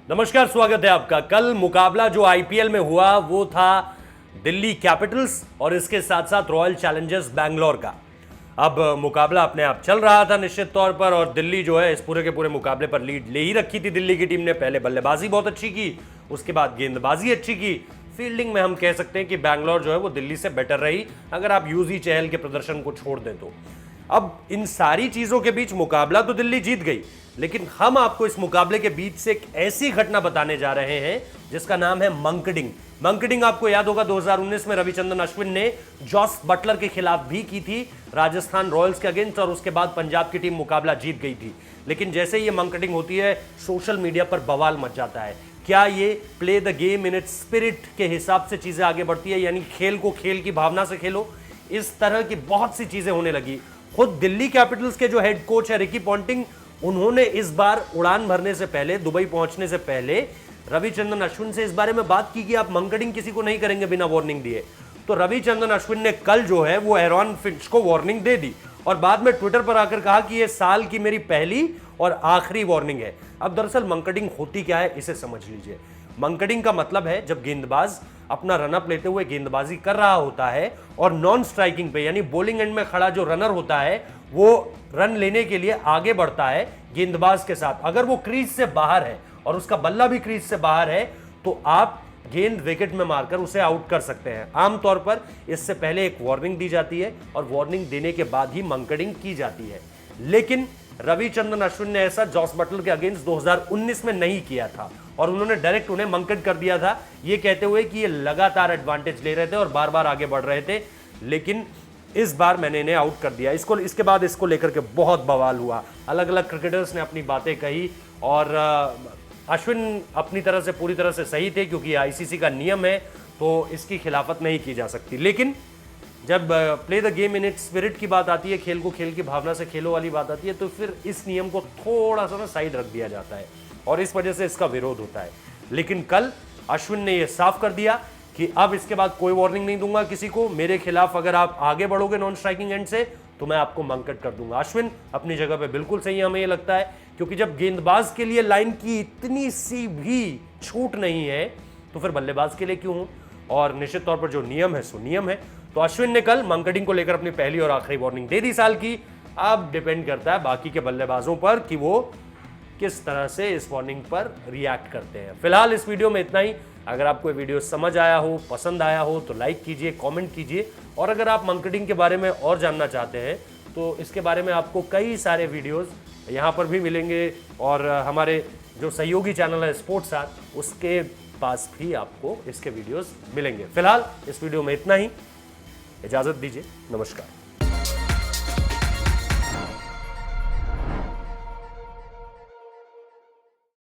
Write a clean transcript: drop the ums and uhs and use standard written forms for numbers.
नमस्कार, स्वागत है आपका। कल मुकाबला जो आईपीएल में हुआ वो था दिल्ली कैपिटल्स और इसके साथ साथ रॉयल चैलेंजर्स बैंगलोर का। अब मुकाबला अपने आप चल रहा था निश्चित तौर पर, और दिल्ली जो है इस पूरे के पूरे मुकाबले पर लीड ले ही रखी थी। दिल्ली की टीम ने पहले बल्लेबाजी बहुत अच्छी की, उसके बाद गेंदबाजी अच्छी की, फील्डिंग में हम कह सकते हैं कि बैंगलोर जो है वो दिल्ली से बेटर रही, अगर आप यूजी चहल के प्रदर्शन को छोड़ दें तो। अब इन सारी चीजों के बीच मुकाबला तो दिल्ली जीत गई, लेकिन हम आपको इस मुकाबले के बीच से एक ऐसी घटना बताने जा रहे हैं जिसका नाम है मंकडिंग। मंकडिंग आपको याद होगा 2019 में रविचंद्रन अश्विन ने जॉस बटलर के खिलाफ भी की थी राजस्थान रॉयल्स के अगेंस्ट, और उसके बाद पंजाब की टीम मुकाबला जीत गई थी। लेकिन जैसे ही ये मंकडिंग होती है सोशल मीडिया पर बवाल मच जाता है। क्या ये play the game in its spirit के हिसाब से चीजें आगे बढ़ती है, यानी खेल को खेल की भावना से खेलो, इस तरह की बहुत सी चीजें होने लगी। खुद दिल्ली कैपिटल्स के जो हेड कोच है रिकी पॉन्टिंग, उन्होंने इस बार उड़ान भरने से पहले, दुबई पहुंचने से पहले रविचंद्रन अश्विन से इस बारे में बात की कि आप मंकडिंग किसी को नहीं करेंगे बिना वार्निंग दिए। तो रविचंद्रन अश्विन ने कल जो है वो एरॉन फिंच को वार्निंग दे दी और बाद में ट्विटर पर आकर कहा कि यह साल की मेरी पहली और आखिरी वार्निंग है। अब दरअसल मंकडिंग होती क्या है इसे समझ लीजिए। मंकडिंग का मतलब है जब गेंदबाज अपना रनअप लेते हुए गेंदबाजी कर रहा होता है और नॉन स्ट्राइकिंग पे यानी बॉलिंग एंड में खड़ा जो रनर होता है वो रन लेने के लिए आगे बढ़ता है गेंदबाज के साथ। अगर वो क्रीज से बाहर है और उसका बल्ला भी क्रीज से बाहर है तो आप गेंद विकेट में मारकर उसे आउट कर सकते हैं। आमतौर पर इससे पहले एक वार्निंग दी जाती है और वार्निंग देने के बाद ही मंकडिंग की जाती है। लेकिन रविचंद्रन अश्विन ने ऐसा जॉस बटलर के अगेंस्ट 2019 में नहीं किया था और उन्होंने डायरेक्ट उन्हें मंकड कर दिया था, ये कहते हुए कि ये लगातार एडवांटेज ले रहे थे और बार बार आगे बढ़ रहे थे, लेकिन इस बार मैंने इन्हें आउट कर दिया। इसके बाद इसको लेकर के बहुत बवाल हुआ, अलग अलग क्रिकेटर्स ने अपनी बातें कही और अश्विन अपनी तरह से पूरी तरह से सही थे क्योंकि आईसीसी का नियम है तो इसकी खिलाफत नहीं की जा सकती। लेकिन जब play the game in its spirit की बात आती है, खेल को खेल की भावना से खेलो वाली बात आती है, तो फिर इस नियम को थोड़ा सा ना साइड रख दिया जाता है और इस वजह से इसका विरोध होता है। लेकिन कल अश्विन ने यह साफ कर दिया कि अब इसके बाद कोई वार्निंग नहीं दूंगा किसी को, मेरे खिलाफ अगर आप आगे बढ़ोगे नॉन स्ट्राइकिंग एंड से तो मैं आपको मंकट कर दूंगा। अश्विन अपनी जगह पे बिल्कुल सही है, हमें ये लगता है, क्योंकि जब गेंदबाज के लिए लाइन की इतनी सी भी छूट नहीं है तो फिर बल्लेबाज के लिए क्यों हो, और निश्चित तौर पर जो नियम है सो नियम है। तो अश्विन ने कल मंकडिंग को लेकर अपनी पहली और आखिरी वार्निंग दे दी साल की। अब डिपेंड करता है बाकी के बल्लेबाजों पर कि वो किस तरह से इस वार्निंग पर रिएक्ट करते हैं। फिलहाल इस वीडियो में इतना ही। अगर आपको ये वीडियो समझ आया हो, पसंद आया हो तो लाइक कीजिए, कमेंट कीजिए, और अगर आप मंकडिंग के बारे में और जानना चाहते हैं तो इसके बारे में आपको कई सारे वीडियोस यहाँ पर भी मिलेंगे और हमारे जो सहयोगी चैनल है स्पोर्ट्स साथ उसके पास भी आपको इसके वीडियोस मिलेंगे। फिलहाल इस वीडियो में इतना ही, इजाजत दीजिए, नमस्कार।